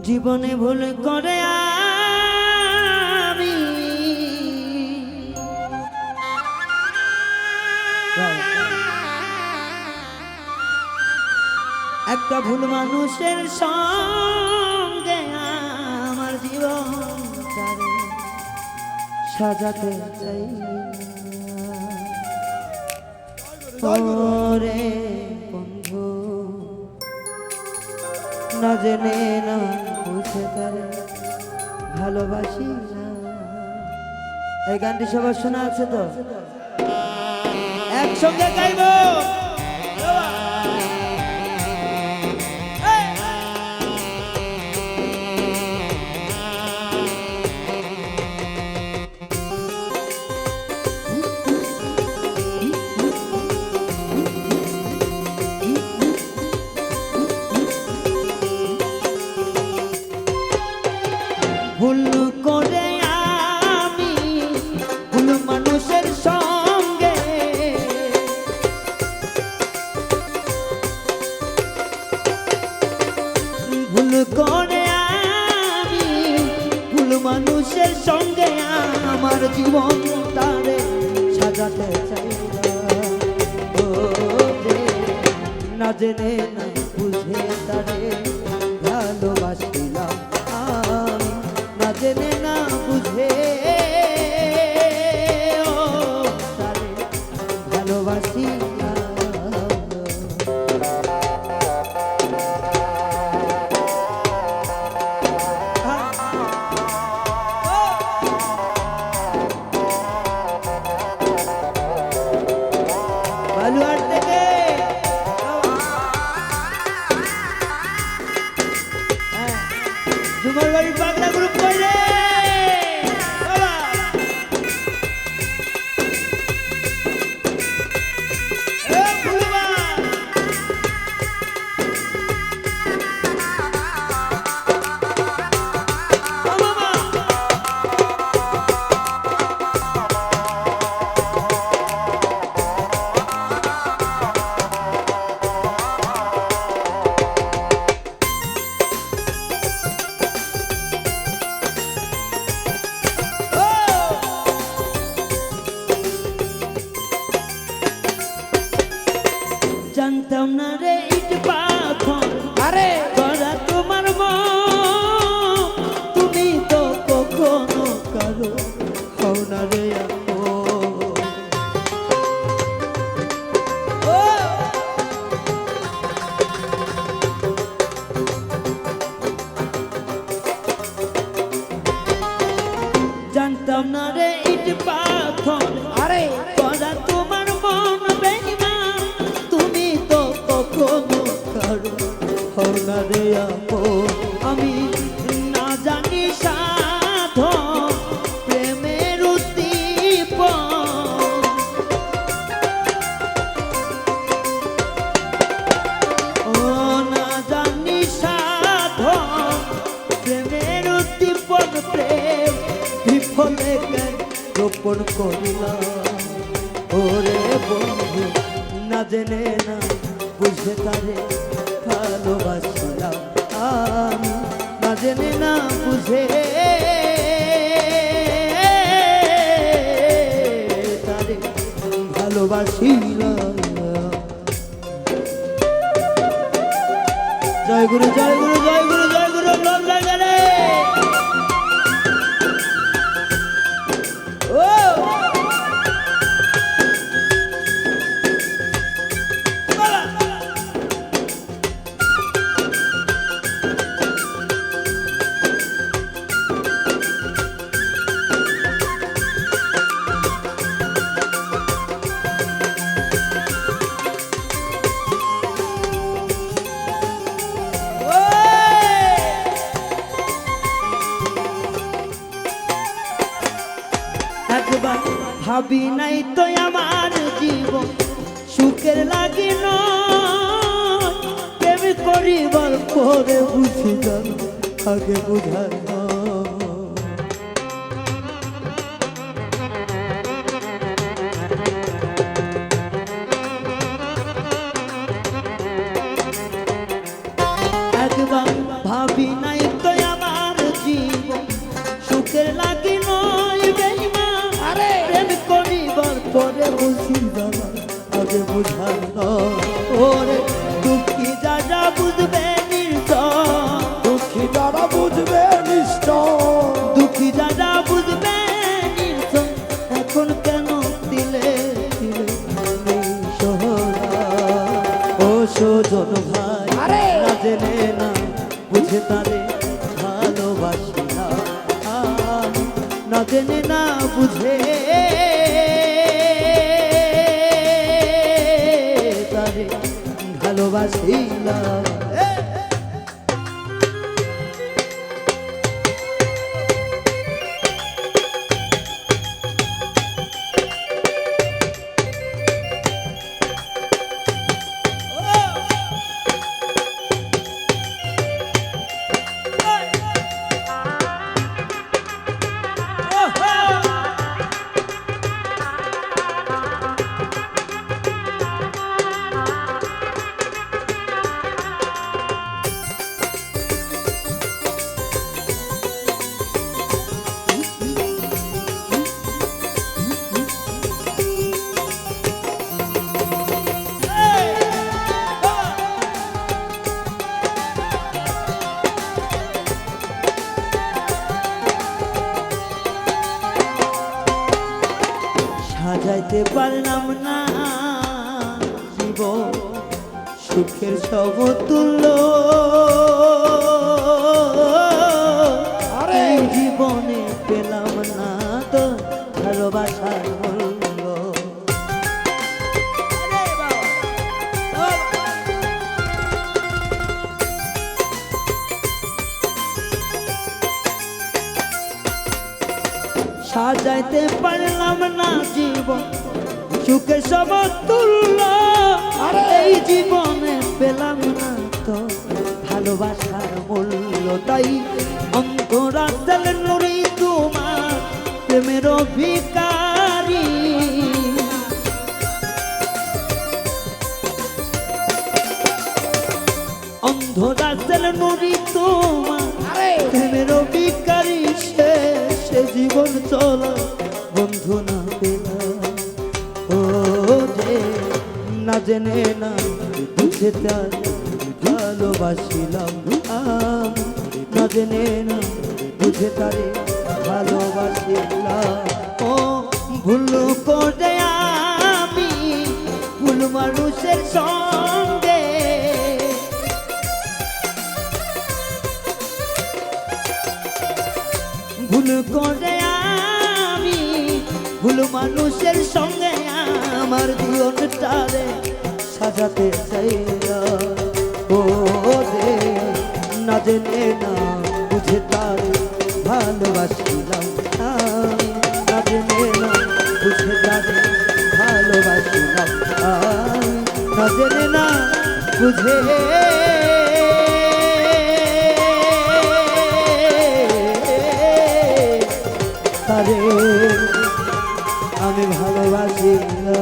জীবনে ভুল করে আমি একটা ভুল মানুষের সঙ্গে আমার জীবন সাজাতে চাই ওরে বন্ধু না জেনে না বুঝে তারে ভালোবাসি না। এই গানটি সবার শোনা আছে তো? একসঙ্গে গাইব। ভুল করে আমি ভুল মানুষের সঙ্গে ভুল করে আমি ভুল মানুষের সঙ্গে আমার জীবন তারে সাজাতে চাই না জেনে না বুঝে তারে ভালোবাসিলাম আমি না জেনে না বুঝে তারে ভালোবাসি বালুয়ার থেকে জুমার বাড়ি পাগলা গ্রুপ করে জানতাম না রে ইট পাথর আরে করা তোমার মন তুমি তো কখনো কারো হও না রে জানতাম না রে ইট পাথর আরে করা তোমার মন বেঈমান তুমি তো কখনো কারো হও না রে আপন আমি না জানি সাধন প্রেমের উদ্দীপন ও না জানি সাধন প্রেমের উদ্দীপন প্রেম বিফলে কেন গোপন করিলাম ওরে বন্ধু না জেনে না বুঝে তারে ভালোবাসিলাম আমি না জেনে না বুঝে তারে ভালোবাসিলাম। জয় গুরু জয় গুরু জয় গুরু জয় গুরু লোক লাগালে একবার ভাবি নাই তো আমার জীবন সুখের লাগিল প্রেম করিবার পরে বুঝি জান আগে বুঝায় একবার ভাবি নাই তো না। ওরে দুঃখী যারা বুঝবে নিশ্চয়, দুঃখী যারা বুঝবে নিশ্চয়, দুঃখী যারা বুঝবে নিশ্চয়, এখন কেন দিলে দিলে ও সুজন ভাই, আরে! না জেনে না বুঝে তারে ভালোবাসি না, না জেনে না বুঝে তারে ভালোবাসি না। সাজাইতে পারলাম না জীবন সুখের সমতুল্য, আরে! এই জীবনে পেলাম না তো ভালোবাসার মূল্য। সাজাইতে পারলাম না জীবন সুখে সমতুল্য, আরে! এই জীবনে পেলাম না তো ভালোবাসার মূল্য। তাই অন্তরাতের নুরি তোমার প্রেমের ভিখারি, অন্ধরাতের নুরি তোমার আরে! প্রেমের ভিখারি, সে জীবন চলা বন্ধু না পেলাম। ও যে না জেনে না বুঝে তার ভালোবাসিলাম, না জেনে না বুঝে তারে ভালোবাসিলাম। ও ভুল করে আমি ভুল মানুষের সঙ্গে, ভুল করে আমি ভুল মানুষের সঙ্গে আমার জীবনটারে সাজাতে চাই। ও রে না জেনে না বুঝে তারে ভালোবাসিলাম, না জেনে না বুঝে তারে ভালোবাসিলাম, না জেনে না বুঝে তারে আমি ভালোবাসি না।